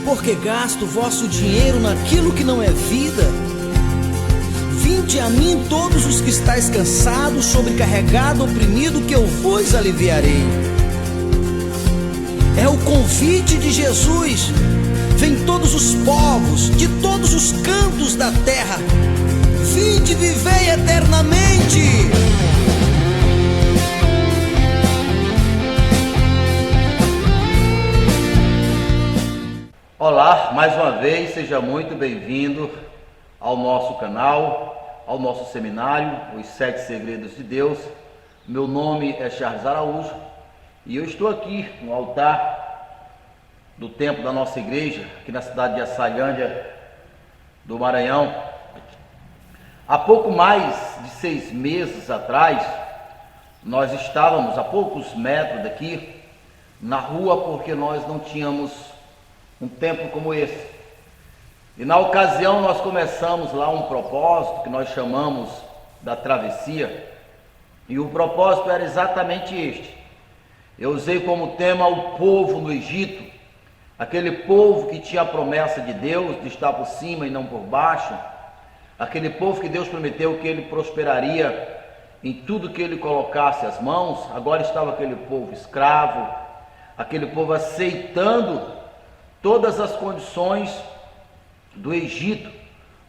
por que gasto vosso dinheiro naquilo que não é vida? Vinde a mim todos os que estáis cansados, sobrecarregado, oprimido, que eu vos aliviarei. É o convite de Jesus. Vem todos os povos, de todos os cantos da terra. Vinde, vivei eternamente. Olá, mais uma vez, seja muito bem-vindo ao nosso canal, ao nosso seminário, Os 7 Segredos de Deus. Meu nome é Charles Araújo e eu estou aqui no altar do templo da nossa igreja, aqui na cidade de Açailândia, do Maranhão. Há pouco mais de 6 meses atrás, nós estávamos a poucos metros daqui, na rua, porque nós não tínhamos um templo como esse. E na ocasião nós começamos lá um propósito que nós chamamos da travessia, e o propósito era exatamente este. Eu usei como tema o povo no Egito, aquele povo que tinha a promessa de Deus de estar por cima e não por baixo, aquele povo que Deus prometeu que ele prosperaria em tudo que ele colocasse as mãos. Agora estava aquele povo escravo, aquele povo aceitando todas as condições do Egito.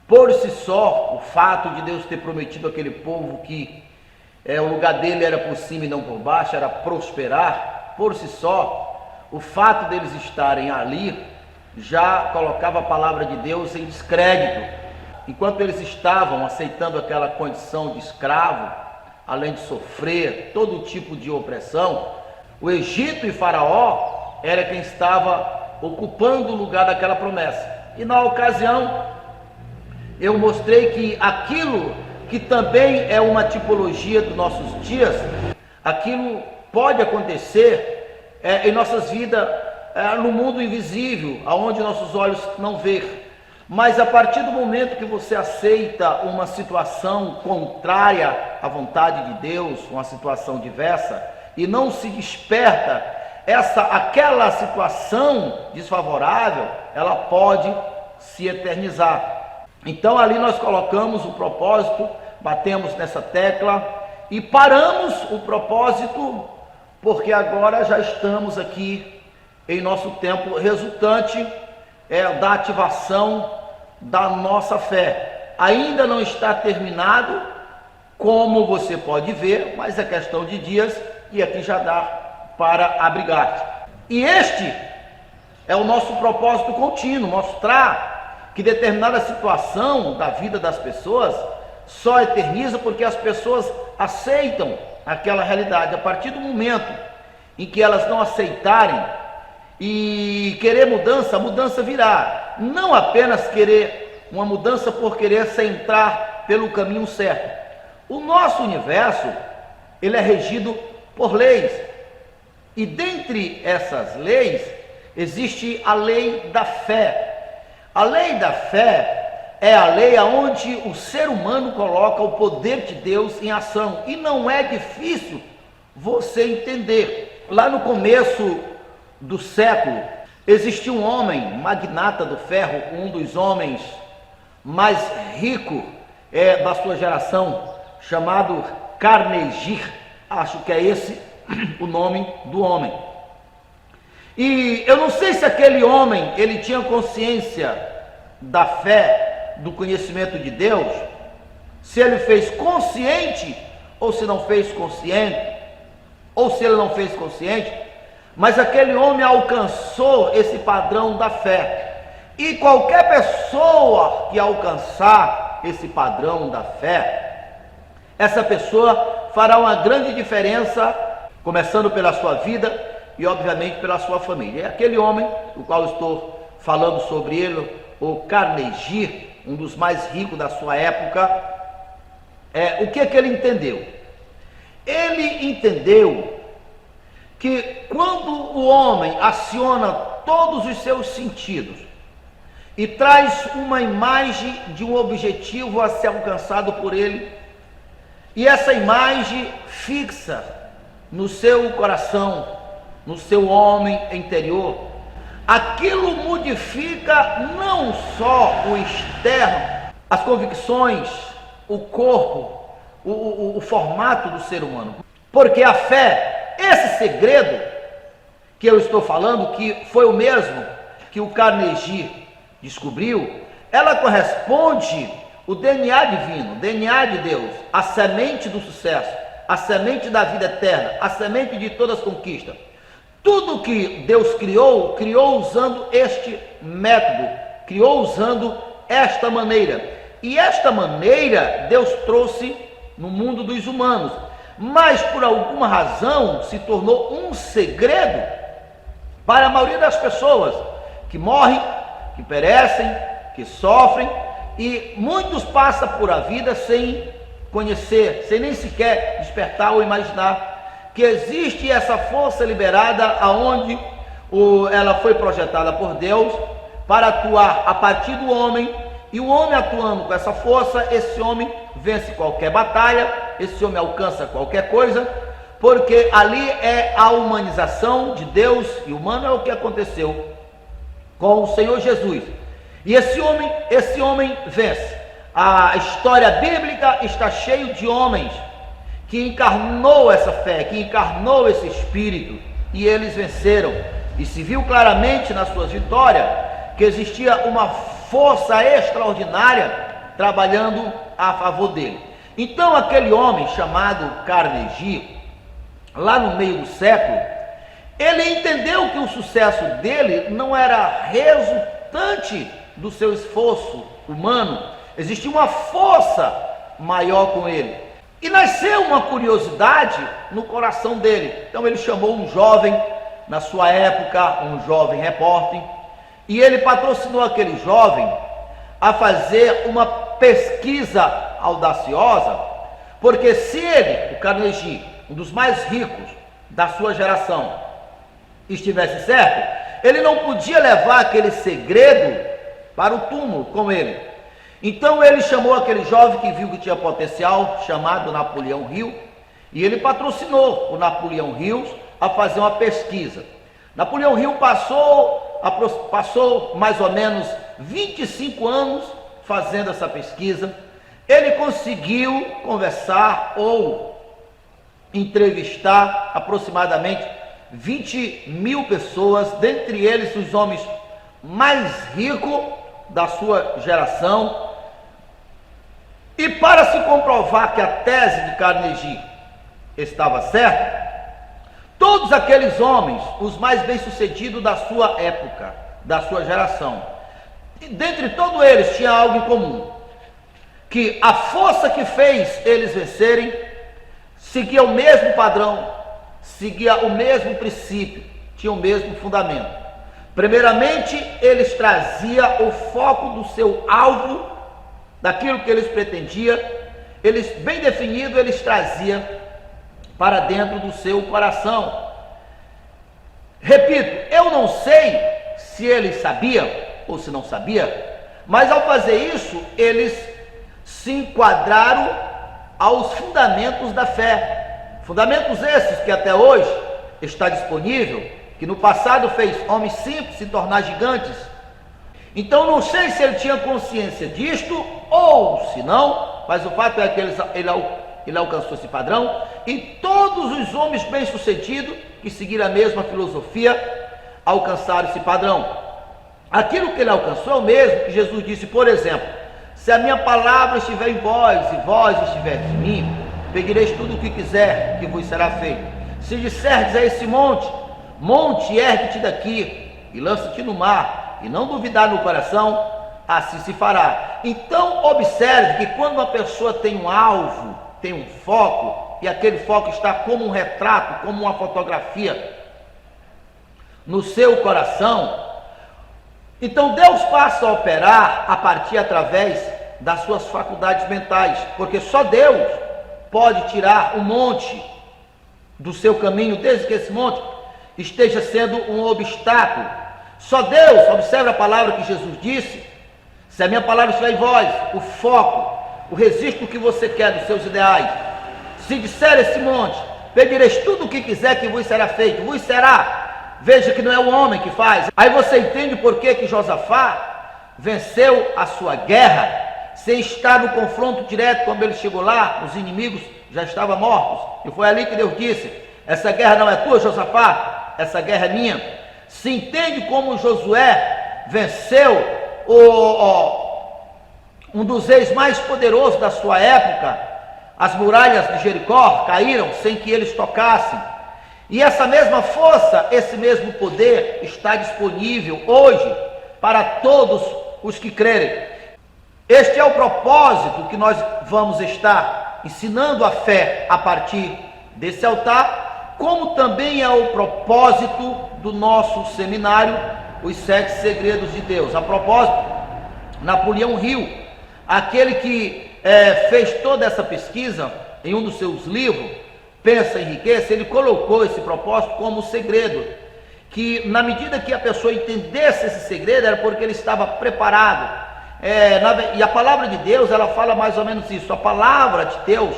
Por si só, o fato de Deus ter prometido àquele povo que o lugar dele era por cima e não por baixo, era prosperar, por si só, o fato deles estarem ali já colocava a palavra de Deus em descrédito. Enquanto eles estavam aceitando aquela condição de escravo, além de sofrer todo tipo de opressão, o Egito e Faraó era quem estava ocupando o lugar daquela promessa. E na ocasião eu mostrei que aquilo que também é uma tipologia dos nossos dias, aquilo pode acontecer em nossas vidas, no mundo invisível, aonde nossos olhos não veem. Mas a partir do momento que você aceita uma situação contrária à vontade de Deus, uma situação diversa, e não se desperta aquela situação desfavorável, ela pode se eternizar. Então ali nós colocamos o propósito, batemos nessa tecla e paramos o propósito, porque agora já estamos aqui em nosso tempo resultante da ativação da nossa fé. Ainda não está terminado, como você pode ver, mas é questão de dias e aqui já dá para abrigar. E este é o nosso propósito contínuo, mostrar que determinada situação da vida das pessoas só eterniza porque as pessoas aceitam aquela realidade. A partir do momento em que elas não aceitarem e querer mudança, a mudança virá. Não apenas querer uma mudança por querer se entrar pelo caminho certo. O nosso universo, ele é regido por leis. E dentre essas leis, existe a lei da fé. A lei da fé é a lei onde o ser humano coloca o poder de Deus em ação. E não é difícil você entender. Lá no começo do século, existia um homem, magnata do ferro, um dos homens mais ricos da sua geração, chamado Carnegie. Acho que é esse o nome do homem. E eu não sei se aquele homem ele tinha consciência da fé, do conhecimento de Deus, se ele fez consciente ou se não fez consciente, ou se ele não fez consciente, mas aquele homem alcançou esse padrão da fé. E qualquer pessoa que alcançar esse padrão da fé, essa pessoa fará uma grande diferença, começando pela sua vida e obviamente pela sua família. É aquele homem, o qual estou falando sobre ele, o Carnegie, um dos mais ricos da sua época. O que ele entendeu? Ele entendeu que quando o homem aciona todos os seus sentidos e traz uma imagem de um objetivo a ser alcançado por ele, e essa imagem fixa no seu coração, no seu homem interior, aquilo modifica não só o externo, as convicções, o corpo, o formato do ser humano. Porque a fé, esse segredo que eu estou falando, que foi o mesmo que o Carnegie descobriu, ela corresponde ao DNA divino, DNA de Deus, a semente do sucesso, a semente da vida eterna, a semente de todas as conquistas. Tudo que Deus criou, criou usando este método, criou usando esta maneira. E esta maneira Deus trouxe no mundo dos humanos, mas por alguma razão se tornou um segredo para a maioria das pessoas que morrem, que perecem, que sofrem, e muitos passam por a vida sem conhecer, sem nem sequer despertar ou imaginar que existe essa força liberada aonde ela foi projetada por Deus para atuar a partir do homem, e o homem atuando com essa força, esse homem vence qualquer batalha, esse homem alcança qualquer coisa, porque ali é a humanização de Deus e humano. É o que aconteceu com o Senhor Jesus, e esse homem vence. A história bíblica está cheia de homens que encarnou essa fé, que encarnou esse espírito, e eles venceram, e se viu claramente nas suas vitórias que existia uma força extraordinária trabalhando a favor dele. Então aquele homem chamado Carnegie, lá no meio do século, ele entendeu que o sucesso dele não era resultante do seu esforço humano, existia uma força maior com ele. E nasceu uma curiosidade no coração dele. Então ele chamou um jovem, na sua época, um jovem repórter, e ele patrocinou aquele jovem a fazer uma pesquisa audaciosa, porque se ele, o Carnegie, um dos mais ricos da sua geração, estivesse certo, ele não podia levar aquele segredo para o túmulo com ele. Então ele chamou aquele jovem que viu que tinha potencial, chamado Napoleão Hill, e ele patrocinou o Napoleão Hill a fazer uma pesquisa. Napoleão Hill passou mais ou menos 25 anos fazendo essa pesquisa. Ele conseguiu conversar ou entrevistar aproximadamente 20 mil pessoas, dentre eles os homens mais ricos da sua geração. E para se comprovar que a tese de Carnegie estava certa, todos aqueles homens, os mais bem-sucedidos da sua época, da sua geração, e dentre todos eles tinha algo em comum, que a força que fez eles vencerem seguia o mesmo padrão, seguia o mesmo princípio, tinha o mesmo fundamento. Primeiramente, eles traziam o foco do seu alvo, daquilo que eles pretendiam, eles bem definido, eles traziam para dentro do seu coração. Repito, eu não sei se eles sabiam ou se não sabiam, mas ao fazer isso, eles se enquadraram aos fundamentos da fé. Fundamentos esses que até hoje está disponível, que no passado fez homens simples se tornar gigantes. Então não sei se ele tinha consciência disto ou se não, mas o fato é que ele alcançou esse padrão, e todos os homens bem-sucedidos que seguiram a mesma filosofia alcançaram esse padrão. Aquilo que ele alcançou é o mesmo que Jesus disse, por exemplo: se a minha palavra estiver em vós e vós estiverdes em mim, pedireis tudo o que quiser, que vos será feito. Se disserdes a esse monte, monte, ergue-te daqui e lança-te no mar, e não duvidar no coração, assim se fará. Então observe que quando uma pessoa tem um alvo, tem um foco, e aquele foco está como um retrato, como uma fotografia no seu coração, então Deus passa a operar a partir através das suas faculdades mentais, porque só Deus pode tirar um monte do seu caminho, desde que esse monte esteja sendo um obstáculo. Só Deus, observe a palavra que Jesus disse: se a minha palavra estiver em vós, o foco, o registro que você quer dos seus ideais, se disser esse monte, pedireis tudo o que quiser, que vos será feito, vos será. veja que não é o homem que faz. Aí você entende por que Josafá venceu a sua guerra sem estar no confronto direto. Quando ele chegou lá, os inimigos já estavam mortos, e foi ali que Deus disse: essa guerra não é tua, Josafá, essa guerra é minha. Se entende como Josué venceu um dos reis mais poderosos da sua época. As muralhas de Jericó caíram sem que eles tocassem. E essa mesma força, esse mesmo poder está disponível hoje para todos os que crerem. Este é o propósito que nós vamos estar ensinando a fé a partir desse altar, como também é o propósito do nosso seminário, os 7 segredos de Deus. A propósito, Napoleão Hill, aquele que fez toda essa pesquisa em um dos seus livros, Pensa, Enriqueça, ele colocou esse propósito como segredo, que na medida que a pessoa entendesse esse segredo, era porque ele estava preparado. E a palavra de Deus, ela fala mais ou menos isso. A palavra de Deus,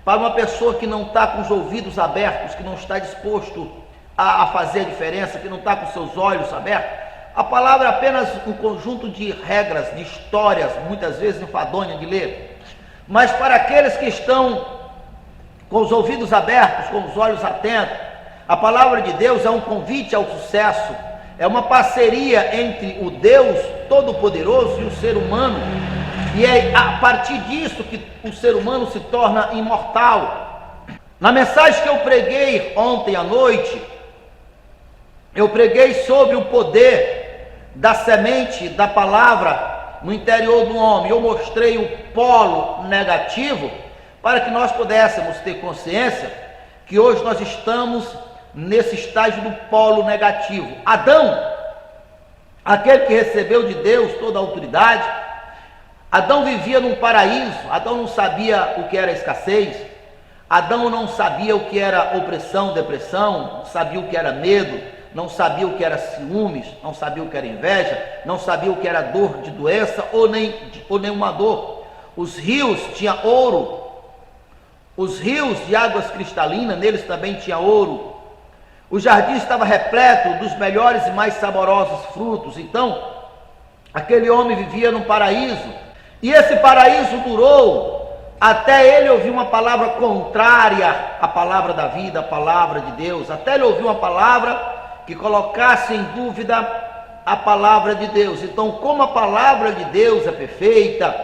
para uma pessoa que não está com os ouvidos abertos, que não está disposto a fazer a diferença, que não está com seus olhos abertos, a palavra é apenas um conjunto de regras, de histórias, muitas vezes enfadonha de ler. Mas para aqueles que estão com os ouvidos abertos, com os olhos atentos, a palavra de Deus é um convite ao sucesso, é uma parceria entre o Deus Todo-Poderoso e o ser humano, e é a partir disso que o ser humano se torna imortal. Na mensagem que eu preguei ontem à noite, eu preguei sobre o poder da semente da palavra no interior do homem. Eu mostrei o polo negativo para que nós pudéssemos ter consciência que hoje nós estamos nesse estágio do polo negativo. Adão, aquele que recebeu de Deus toda a autoridade, Adão vivia num paraíso. Adão não sabia o que era escassez, Adão não sabia o que era opressão, depressão, não sabia o que era medo, não sabia o que era ciúmes, não sabia o que era inveja, não sabia o que era dor de doença ou nenhuma dor. Os rios tinham ouro, os rios de águas cristalinas, neles também tinha ouro. O jardim estava repleto dos melhores e mais saborosos frutos. Então, aquele homem vivia num paraíso, e esse paraíso durou até ele ouvir uma palavra contrária à palavra da vida, a palavra de Deus, até ele ouvir uma palavra que colocasse em dúvida a palavra de Deus. Então, como a palavra de Deus é perfeita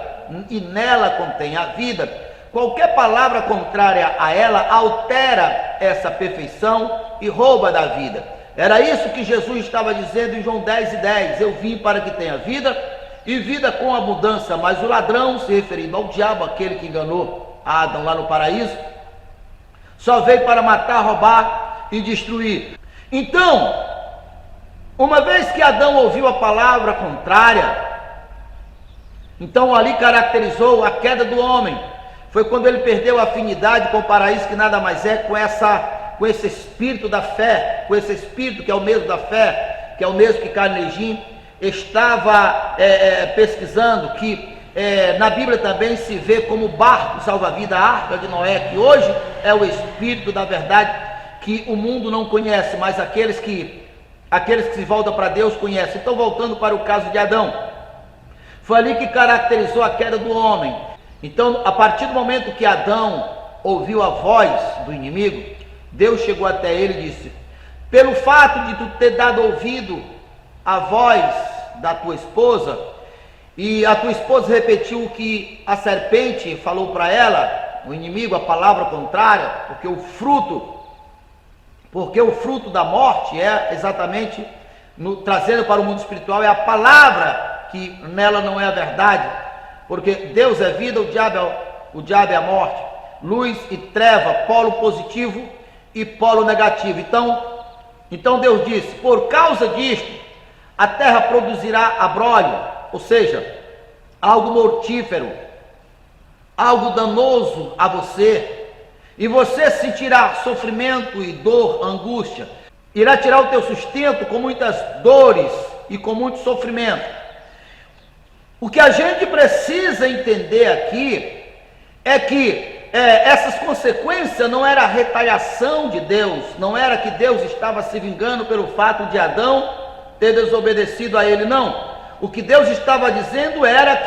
e nela contém a vida, qualquer palavra contrária a ela altera essa perfeição e rouba da vida. Era isso que Jesus estava dizendo em João 10:10. Eu vim para que tenha vida e vida com abundância. Mas o ladrão, se referindo ao diabo, aquele que enganou Adão lá no paraíso, só veio para matar, roubar e destruir. Então, uma vez que Adão ouviu a palavra contrária, então ali caracterizou a queda do homem. Foi quando ele perdeu a afinidade com o paraíso, que nada mais é com esse espírito da fé, com esse espírito que é o mesmo da fé, que é o mesmo que Carnegie estava pesquisando, que na Bíblia também se vê como barco salva-vida, a arca de Noé, que hoje é o espírito da verdade, que o mundo não conhece, mas aqueles que se voltam para Deus conhecem. Então, voltando para o caso de Adão, foi ali que caracterizou a queda do homem. Então, a partir do momento que Adão ouviu a voz do inimigo, Deus chegou até ele e disse: pelo fato de tu ter dado ouvido à voz da tua esposa, e a tua esposa repetiu o que a serpente falou para ela, o inimigo, a palavra contrária, porque o fruto da morte é exatamente, trazendo para o mundo espiritual, é a palavra, que nela não é a verdade. Porque Deus é vida, o diabo é a morte, luz e treva, polo positivo e polo negativo. Então Deus disse: por causa disto, a terra produzirá abrolho, ou seja, algo mortífero, algo danoso a você, e você sentirá sofrimento e dor, angústia, irá tirar o teu sustento com muitas dores e com muito sofrimento. O que a gente precisa entender aqui é que essas consequências não era a retaliação de Deus, não era que Deus estava se vingando pelo fato de Adão ter desobedecido a ele, não. O que Deus estava dizendo era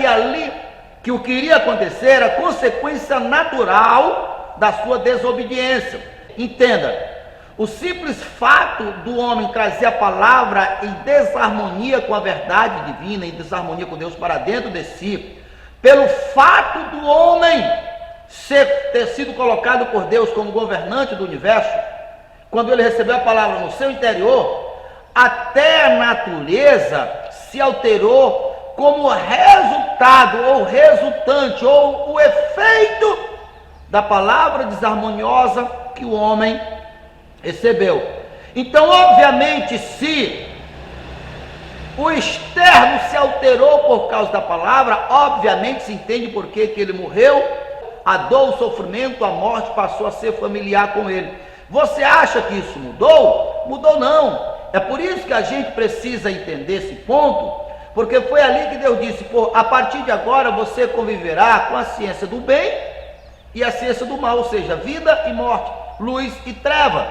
que o que iria acontecer era consequência natural da sua desobediência. Entenda, o simples fato do homem trazer a palavra em desarmonia com a verdade divina, em desarmonia com Deus para dentro de si, pelo fato do homem ter sido colocado por Deus como governante do universo, quando ele recebeu a palavra no seu interior, até a natureza se alterou como resultado ou resultante ou o efeito da palavra desarmoniosa que o homem recebeu. Então, obviamente, se o externo se alterou por causa da palavra, obviamente se entende por que ele morreu. A dor, o sofrimento, a morte passou a ser familiar com ele. Você acha que isso mudou? Mudou não. É por isso que a gente precisa entender esse ponto, porque foi ali que Deus disse: a partir de agora você conviverá com a ciência do bem e a ciência do mal, ou seja, vida e morte, luz e treva.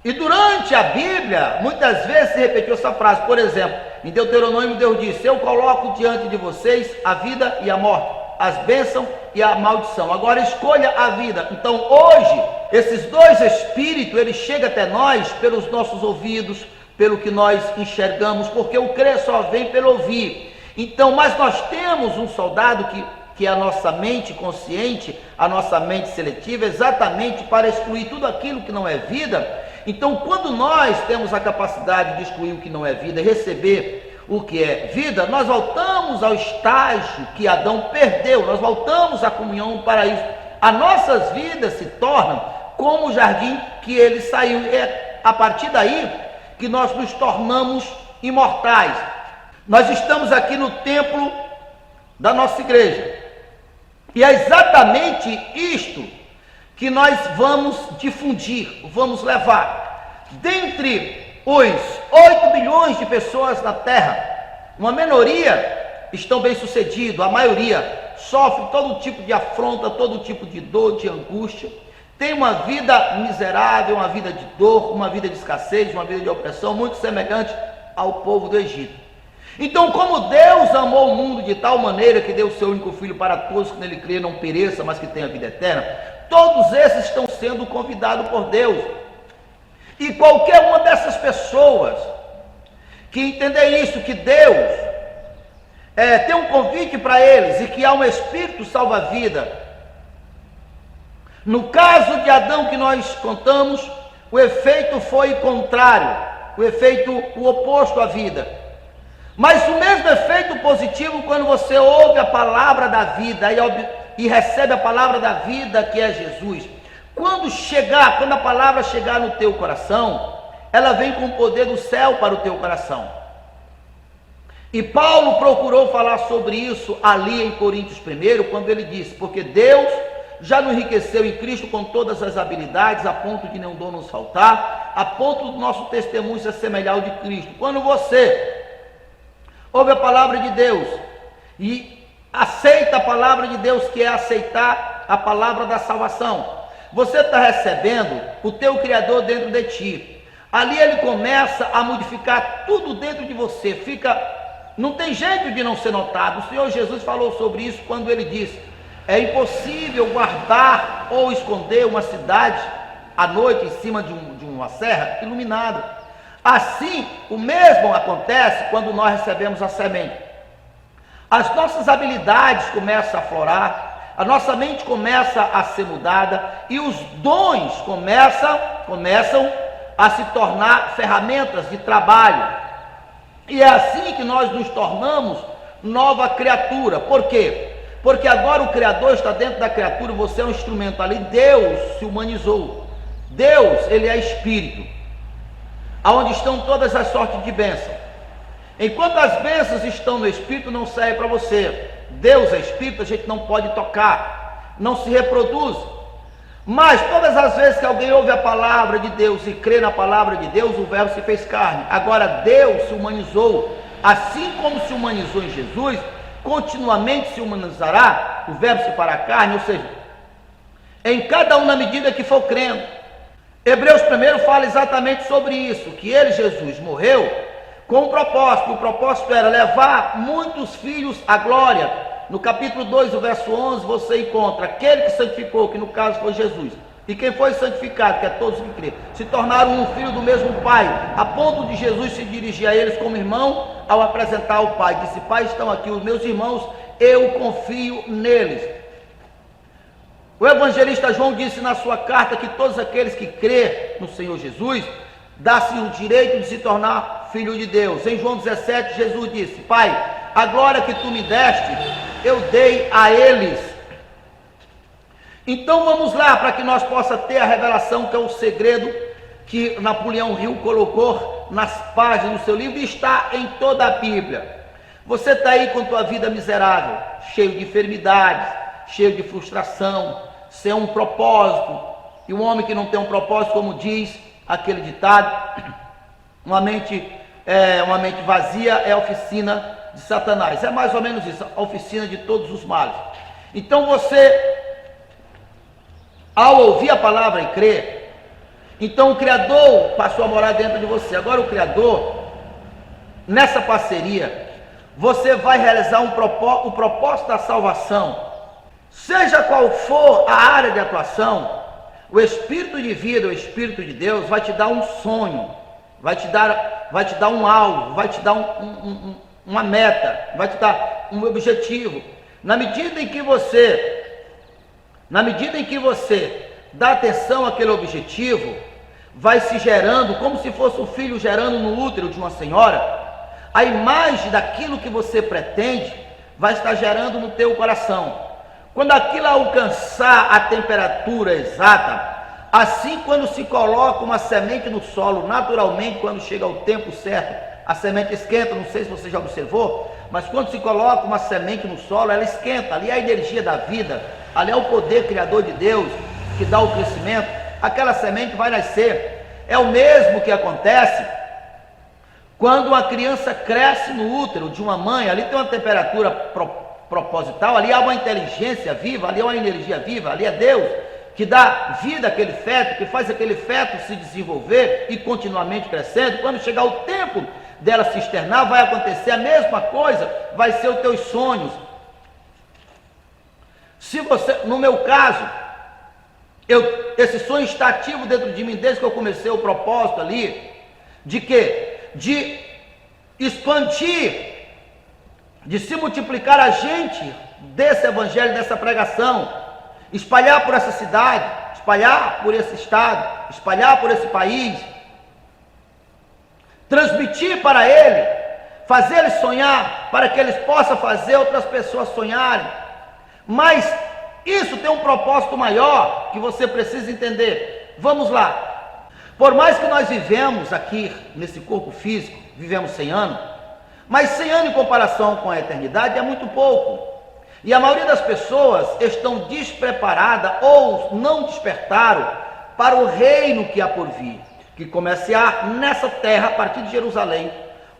E durante a Bíblia, muitas vezes se repetiu essa frase. Por exemplo, em Deuteronômio Deus disse: eu coloco diante de vocês a vida e a morte, as bênçãos e a maldição. Agora escolha a vida. Então hoje, esses dois espíritos, eles chegam até nós pelos nossos ouvidos, pelo que nós enxergamos, porque o crer só vem pelo ouvir. Então, mas nós temos um soldado que é a nossa mente consciente, a nossa mente seletiva, exatamente para excluir tudo aquilo que não é vida. Então, quando nós temos a capacidade de excluir o que não é vida e receber o que é vida, nós voltamos ao estágio que Adão perdeu, nós voltamos à comunhão no paraíso. As nossas vidas se tornam como o jardim que ele saiu. É a partir daí que nós nos tornamos imortais. Nós estamos aqui no templo da nossa igreja, e é exatamente isto que nós vamos difundir, vamos levar. Dentre os 8 bilhões de pessoas na Terra, uma minoria estão bem-sucedidos, a maioria sofre todo tipo de afronta, todo tipo de dor, de angústia, tem uma vida miserável, uma vida de dor, uma vida de escassez, uma vida de opressão, muito semelhante ao povo do Egito. Então, como Deus amou o mundo de tal maneira que deu o seu único filho para todos que nele crê não pereça, mas que tenha vida eterna, todos esses estão sendo convidados por Deus. E qualquer uma dessas pessoas que entender isso, que Deus tem um convite para eles e que há um Espírito salva-vida. No caso de Adão que nós contamos, o efeito foi contrário, o oposto à vida. Mas o mesmo efeito positivo quando você ouve a palavra da vida e recebe a palavra da vida, que é Jesus. Quando a palavra chegar no teu coração, ela vem com o poder do céu para o teu coração. E Paulo procurou falar sobre isso ali em Coríntios 1, quando ele disse: porque Deus já nos enriqueceu em Cristo com todas as habilidades, a ponto de nenhum dom nos faltar, a ponto do nosso testemunho se assemelhar ao de Cristo. Quando você ouve a palavra de Deus e aceita a palavra de Deus, que é aceitar a palavra da salvação, você está recebendo o teu Criador dentro de ti. Ali ele começa a modificar tudo dentro de você, não tem jeito de não ser notado. O Senhor Jesus falou sobre isso quando ele disse: é impossível guardar ou esconder uma cidade à noite em cima de uma serra iluminada. Assim, o mesmo acontece quando nós recebemos a semente. As nossas habilidades começam a aflorar, a nossa mente começa a ser mudada e os dons começam a se tornar ferramentas de trabalho. E é assim que nós nos tornamos nova criatura. Por quê? Porque agora o Criador está dentro da criatura, você é um instrumento ali. Deus se humanizou. Deus, ele é Espírito, aonde estão todas as sortes de bênçãos. Enquanto as bênçãos estão no Espírito, não serve para você. Deus é Espírito, a gente não pode tocar, não se reproduz. Mas todas as vezes que alguém ouve a palavra de Deus e crê na palavra de Deus, o verbo se fez carne. Agora Deus se humanizou, assim como se humanizou em Jesus, continuamente se humanizará, o verbo se fará carne, ou seja, em cada um na medida que for crendo. Hebreus 1 fala exatamente sobre isso, que ele, Jesus, morreu com um propósito. O propósito era levar muitos filhos à glória. No capítulo 2, o verso 11, você encontra aquele que santificou, que no caso foi Jesus. E quem foi santificado, que é todos que crê, se tornaram um filho do mesmo Pai, a ponto de Jesus se dirigir a eles como irmão, ao apresentar ao Pai. Disse: Pai, estão aqui os meus irmãos, eu confio neles. O evangelista João disse na sua carta que todos aqueles que crê no Senhor Jesus, dá-se o direito de se tornar filho de Deus. Em João 17, Jesus disse: Pai, a glória que tu me deste, eu dei a eles. Então vamos lá, para que nós possa ter a revelação, que é o segredo que Napoleão Hill colocou nas páginas do seu livro, e está em toda a Bíblia. Você está aí com tua vida miserável, cheio de enfermidades, cheio de frustração, sem um propósito. E um homem que não tem um propósito, como diz aquele ditado, uma mente vazia é a oficina de Satanás. É mais ou menos isso, a oficina de todos os males. Então você, ao ouvir a palavra e crer, então o Criador passou a morar dentro de você. Agora o Criador, nessa parceria, você vai realizar o propósito da salvação. Seja qual for a área de atuação, o Espírito de vida, o Espírito de Deus, vai te dar um sonho, vai te dar um alvo, vai te dar uma meta, vai te dar um objetivo. Na medida em que você dá atenção àquele objetivo, vai se gerando, como se fosse um filho gerando no útero de uma senhora, a imagem daquilo que você pretende vai estar gerando no teu coração. Quando aquilo alcançar a temperatura exata, assim quando se coloca uma semente no solo, naturalmente quando chega o tempo certo, a semente esquenta. Não sei se você já observou, mas quando se coloca uma semente no solo, ela esquenta. Ali é a energia da vida, ali é o poder criador de Deus que dá o crescimento. Aquela semente vai nascer. É o mesmo que acontece quando uma criança cresce no útero de uma mãe. Ali tem uma temperatura proposital, ali há uma inteligência viva, ali há uma energia viva, ali é Deus que dá vida àquele feto, que faz aquele feto se desenvolver e continuamente crescendo. Quando chegar o tempo dela se externar, vai acontecer a mesma coisa, vai ser os teus sonhos. Se você, no meu caso, esse sonho está ativo dentro de mim desde que eu comecei o propósito ali, de quê? De expandir, de se multiplicar a gente desse evangelho, dessa pregação, espalhar por essa cidade, espalhar por esse estado, espalhar por esse país, transmitir para ele, fazer ele sonhar, para que eles possam fazer outras pessoas sonharem. Mas isso tem um propósito maior que você precisa entender. Vamos lá. Por mais que nós vivemos aqui nesse corpo físico, vivemos 100 anos, mas 100 anos em comparação com a eternidade é muito pouco. E a maioria das pessoas estão despreparadas ou não despertaram para o reino que há por vir, que começar nessa terra a partir de Jerusalém.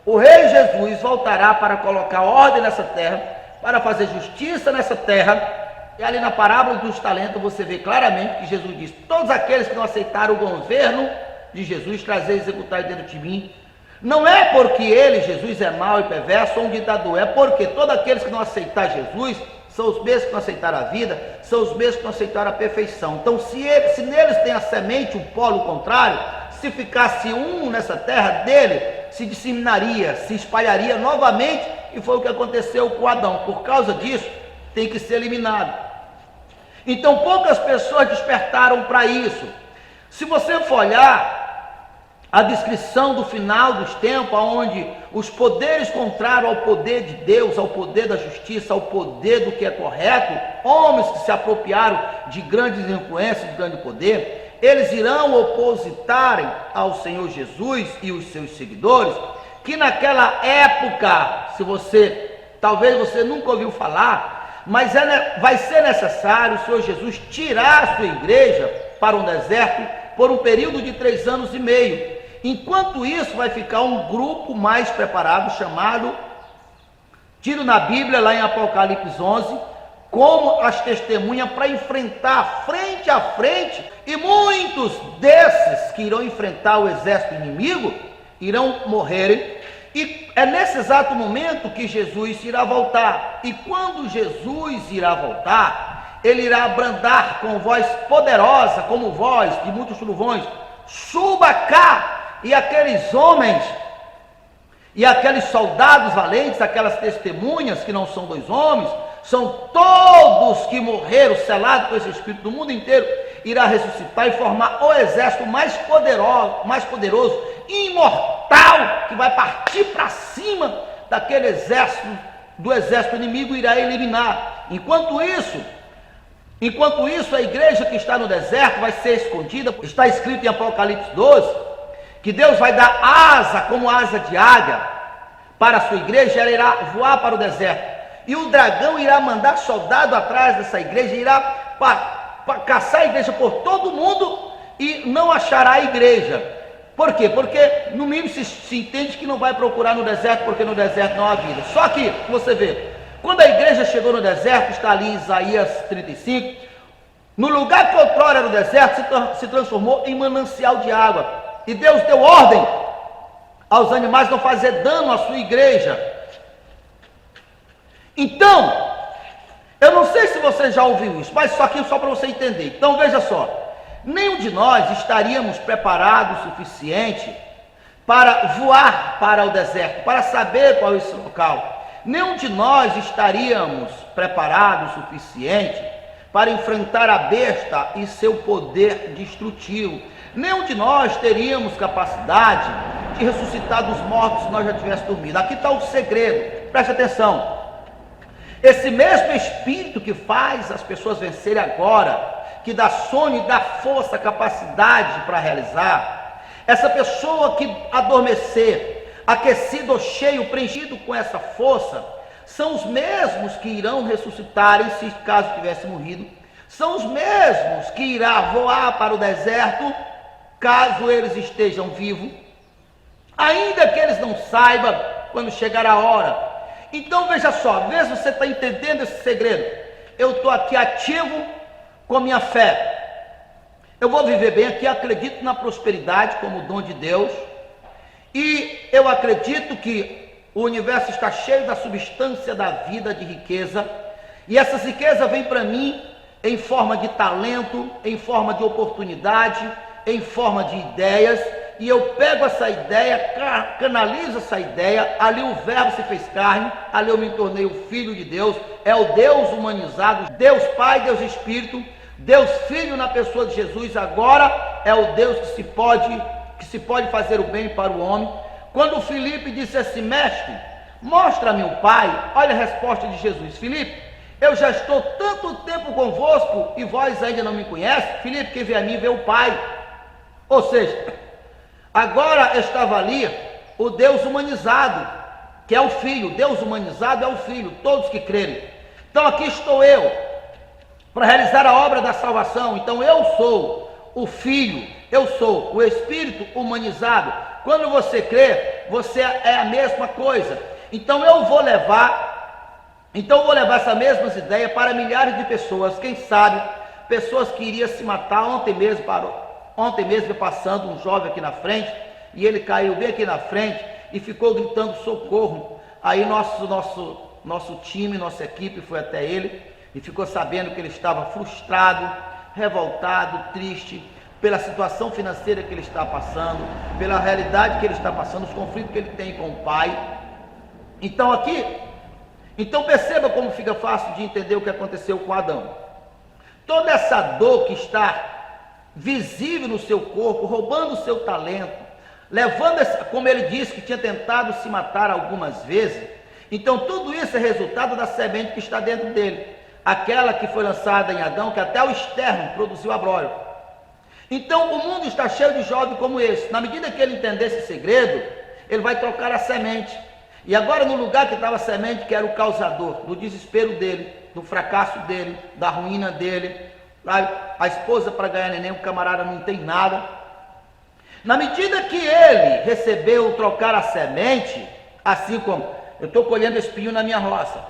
O rei Jesus voltará para colocar ordem nessa terra, para fazer justiça nessa terra. E ali na parábola dos talentos você vê claramente que Jesus diz: todos aqueles que não aceitaram o governo de Jesus, trazer e executar dentro de mim. Não é porque ele, Jesus, é mau e perverso ou um ditador, é porque todos aqueles que não aceitar Jesus são os mesmos que não aceitaram a vida, são os mesmos que não aceitaram a perfeição. Então se neles tem a semente, o polo contrário, se ficasse um nessa terra dele, se disseminaria, se espalharia novamente, e foi o que aconteceu com Adão. Por causa disso, tem que ser eliminado. Então poucas pessoas despertaram para isso. Se você for olhar a descrição do final dos tempos, onde os poderes contrários ao poder de Deus, ao poder da justiça, ao poder do que é correto, homens que se apropriaram de grandes influências, de grande poder, eles irão opositarem ao Senhor Jesus e os seus seguidores, que naquela época, talvez você nunca ouviu falar, mas vai ser necessário o Senhor Jesus tirar a sua igreja para um deserto por um período de 3 anos e meio. Enquanto isso, vai ficar um grupo mais preparado, chamado, tido na Bíblia, lá em Apocalipse 11, como as testemunhas, para enfrentar frente frente a frente, e muitos desses que irão enfrentar o exército inimigo irão morrerem. E é nesse exato momento que Jesus irá voltar. E quando Jesus irá voltar, ele irá brandar com voz poderosa, como voz de muitos trovões: suba cá! E aqueles homens e aqueles soldados valentes, aquelas testemunhas, que não são 2 homens, são todos que morreram, selados com esse Espírito do mundo inteiro, irá ressuscitar e formar o exército mais poderoso, imortal, que vai partir para cima daquele exército, do exército inimigo, e irá eliminar. Enquanto isso, a igreja que está no deserto vai ser escondida. Está escrito em Apocalipse 12, que Deus vai dar asa, como asa de águia, para a sua igreja. Ela irá voar para o deserto, e o dragão irá mandar soldado atrás dessa igreja, irá caçar a igreja por todo mundo, e não achará a igreja. Por quê? Porque no mínimo se entende que não vai procurar no deserto, porque no deserto não há vida. Só que, você vê, quando a igreja chegou no deserto, está ali em Isaías 35, no lugar que outrora era o deserto, se transformou em manancial de água. E Deus deu ordem aos animais não fazer dano à sua igreja. Então, eu não sei se você já ouviu isso, mas só para você entender. Então veja só, nenhum de nós estaríamos preparados o suficiente para voar para o deserto, para saber qual é esse local. Nenhum de nós estaríamos preparados o suficiente para enfrentar a besta e seu poder destrutivo. Nenhum de nós teríamos capacidade de ressuscitar dos mortos se nós já tivéssemos dormido. Aqui está o segredo, preste atenção. Esse mesmo Espírito que faz as pessoas vencerem agora, que dá sono e dá força, capacidade para realizar, essa pessoa que adormecer, aquecido ou cheio, preenchido com essa força, são os mesmos que irão ressuscitar, se caso tivesse morrido, são os mesmos que irão voar para o deserto, caso eles estejam vivos, ainda que eles não saibam quando chegar a hora. Então veja só, vê se você está entendendo esse segredo. Eu estou aqui ativo com minha fé, eu vou viver bem aqui, acredito na prosperidade como dom de Deus, e eu acredito que o universo está cheio da substância da vida, de riqueza, e essa riqueza vem para mim em forma de talento, em forma de oportunidade, em forma de ideias, e eu pego essa ideia, canalizo essa ideia, ali o verbo se fez carne, ali eu me tornei o Filho de Deus, é o Deus humanizado, Deus Pai, Deus Espírito, Deus Filho na pessoa de Jesus, agora é o Deus que se pode fazer o bem para o homem. Quando Filipe disse assim: mestre, mostra-me o Pai, olha a resposta de Jesus: Filipe, eu já estou tanto tempo convosco e vós ainda não me conhecem. Filipe, quem vê a mim vê o Pai. Ou seja, agora estava ali o Deus humanizado, que é o Filho. Deus humanizado é o Filho, todos que crerem. Então aqui estou eu, para realizar a obra da salvação. Então eu sou o Filho, eu sou o Espírito humanizado. Quando você crê, você é a mesma coisa. Então eu vou levar essas mesmas ideias para milhares de pessoas. Quem sabe, pessoas que iriam se matar. Ontem mesmo passando um jovem aqui na frente, e ele caiu bem aqui na frente e ficou gritando socorro. Aí nosso time, nossa equipe foi até ele e ficou sabendo que ele estava frustrado, revoltado, triste pela situação financeira que ele está passando, pela realidade que ele está passando, os conflitos que ele tem com o pai. Então perceba como fica fácil de entender o que aconteceu com Adão. Toda essa dor que está visível no seu corpo, roubando o seu talento, como ele disse que tinha tentado se matar algumas vezes. Então tudo isso é resultado da semente que está dentro dele, aquela que foi lançada em Adão, que até o externo produziu abrolho. Então o mundo está cheio de jovens como esse. Na medida que ele entender esse segredo, ele vai trocar a semente. E agora, no lugar que estava a semente, que era o causador do desespero dele, do fracasso dele, da ruína dele, a esposa para ganhar neném, o camarada não tem nada. Na medida que ele recebeu trocar a semente, assim como eu estou colhendo espinho na minha roça,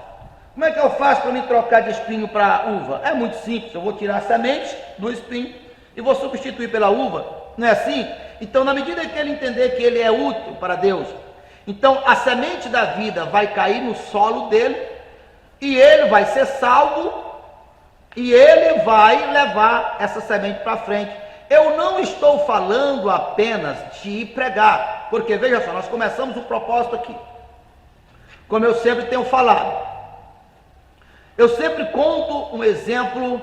Como é que eu faço para me trocar de espinho para uva? É muito simples, eu vou tirar a semente do espinho e vou substituir pela uva, não é assim? Então, na medida que ele entender que ele é útil para Deus, então a semente da vida vai cair no solo dele, e ele vai ser salvo, e ele vai levar essa semente para frente. Eu não estou falando apenas de ir pregar, porque veja só, nós começamos o propósito aqui, como eu sempre tenho falado. Eu sempre conto um exemplo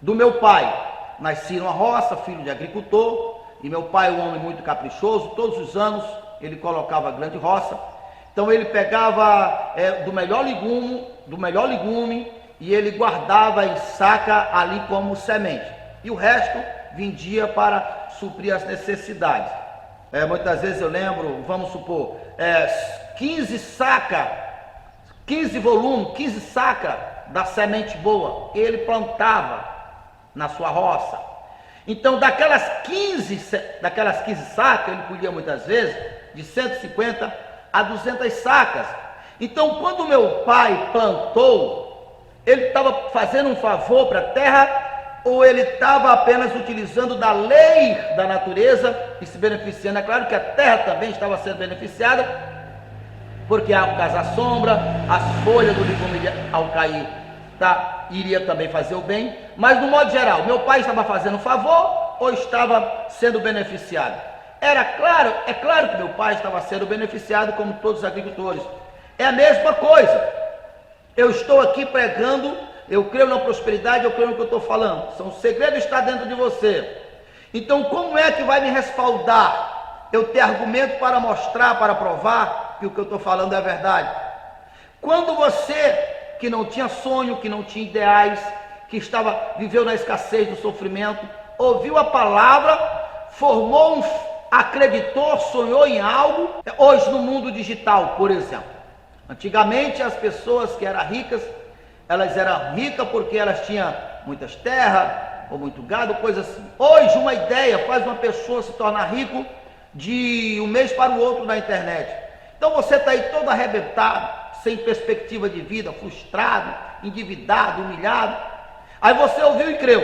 do meu pai. Nasci numa roça, filho de agricultor, e meu pai é um homem muito caprichoso. Todos os anos ele colocava grande roça. Então ele pegava do melhor legume e ele guardava em saca ali como semente. E o resto vendia para suprir as necessidades. Muitas vezes eu lembro, vamos supor, 15 sacas da semente boa, ele plantava na sua roça. Então daquelas 15 sacas, ele colhia muitas vezes de 150 a 200 sacas. Então quando meu pai plantou, ele estava fazendo um favor para a terra, ou ele estava apenas utilizando da lei da natureza e se beneficiando? É claro que a terra também estava sendo beneficiada, porque por causa da sombra, as folhas do legume ao cair, iria também fazer o bem. Mas no modo geral, meu pai estava fazendo favor ou estava sendo beneficiado? É claro que meu pai estava sendo beneficiado, como todos os agricultores. É a mesma coisa. Eu estou aqui pregando, eu creio na prosperidade, eu creio no que eu estou falando. O segredo está dentro de você. Então como é que vai me respaldar? Eu ter argumento para mostrar, para provar que o que eu estou falando é verdade. Quando você, que não tinha sonho, que não tinha ideais, que viveu na escassez do sofrimento, ouviu a palavra, acreditou, sonhou em algo. Hoje no mundo digital, por exemplo, antigamente as pessoas que eram ricas, elas eram ricas porque elas tinham muitas terras, ou muito gado, coisas assim. Hoje uma ideia faz uma pessoa se tornar rico de um mês para o outro na internet. Então você está aí todo arrebentado, sem perspectiva de vida, frustrado, endividado, humilhado. Aí você ouviu e creu.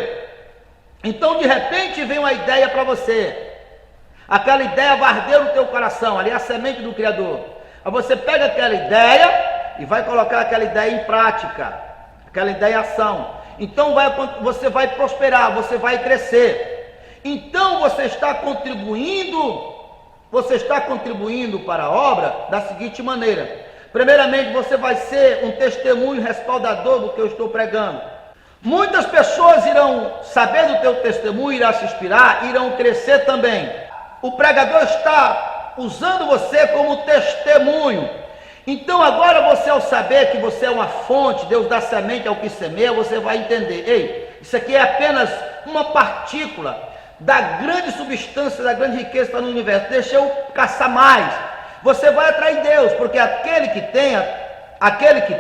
Então de repente vem uma ideia para você. Aquela ideia vai arder no teu coração, ali é a semente do Criador. Aí você pega aquela ideia e vai colocar aquela ideia em prática, aquela ideia em ação. Então você vai prosperar, você vai crescer. Então você está contribuindo para a obra da seguinte maneira. Primeiramente, você vai ser um testemunho respaldador do que eu estou pregando. Muitas pessoas irão saber do teu testemunho, irão se inspirar, irão crescer também. O pregador está usando você como testemunho. Então agora você, ao saber que você é uma fonte, Deus dá semente ao que semeia, você vai entender, ei, isso aqui é apenas uma partícula da grande substância, da grande riqueza que está no universo. Deixa eu caçar mais. Você vai atrair Deus, porque aquele que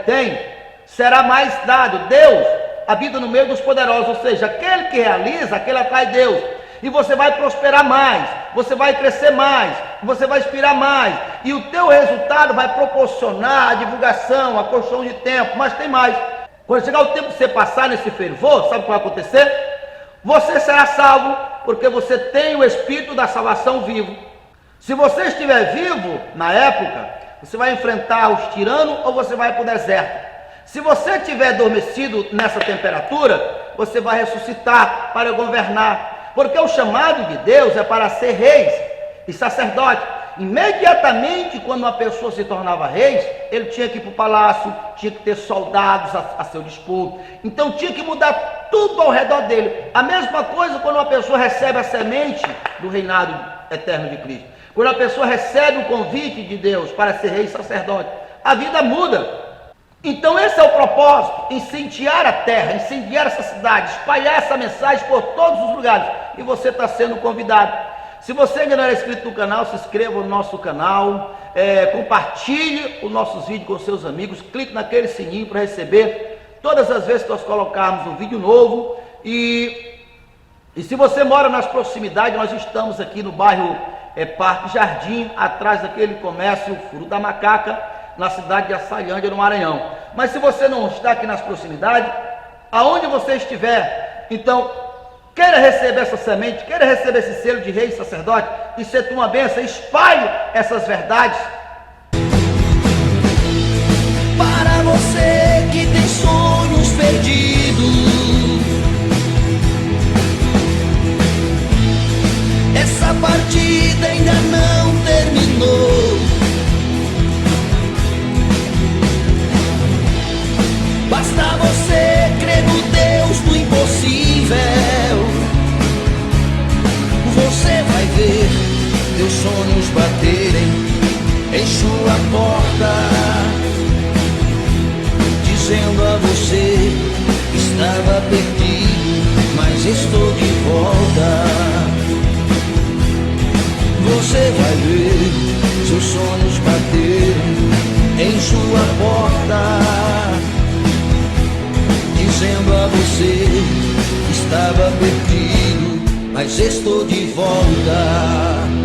tem, será mais dado. Deus habita no meio dos poderosos, ou seja, aquele que realiza, aquele atrai Deus. E você vai prosperar mais, você vai crescer mais, você vai inspirar mais, e o teu resultado vai proporcionar a divulgação, a construção de tempo. Mas tem mais. Quando chegar o tempo de você passar nesse fervor, sabe o que vai acontecer? Você será salvo, porque você tem o Espírito da salvação vivo. Se você estiver vivo na época, você vai enfrentar os tiranos ou você vai para o deserto. Se você estiver adormecido nessa temperatura, você vai ressuscitar para governar, porque o chamado de Deus é para ser reis e sacerdote. Imediatamente quando uma pessoa se tornava rei, ele tinha que ir para o palácio, tinha que ter soldados a seu dispor, então tinha que mudar tudo ao redor dele. A mesma coisa quando uma pessoa recebe a semente do reinado eterno de Cristo. Quando a pessoa recebe o convite de Deus para ser rei e sacerdote, a vida muda. Então esse é o propósito, incendiar a terra, incendiar essa cidade, espalhar essa mensagem por todos os lugares, e você está sendo convidado. Se você ainda não é inscrito no canal, se inscreva no nosso canal, compartilhe os nossos vídeos com seus amigos, clique naquele sininho para receber todas as vezes que nós colocarmos um vídeo novo. E se você mora nas proximidades, nós estamos aqui no bairro Parque Jardim, atrás daquele comércio Furo da Macaca, na cidade de Açailândia, no Maranhão. Mas se você não está aqui nas proximidades, aonde você estiver, então queira receber essa semente, queira receber esse selo de rei e sacerdote e ser tua bênção, espalhe essas verdades. Para você que tem sonhos perdidos, essa partida ainda não terminou. Basta você crer no Deus do impossível. Você vai ver teus sonhos baterem em sua porta, dizendo a você: estava perdido, mas estou de volta. Você vai ver seus sonhos baterem em sua porta, dizendo a você: estava perdido, mas estou de volta.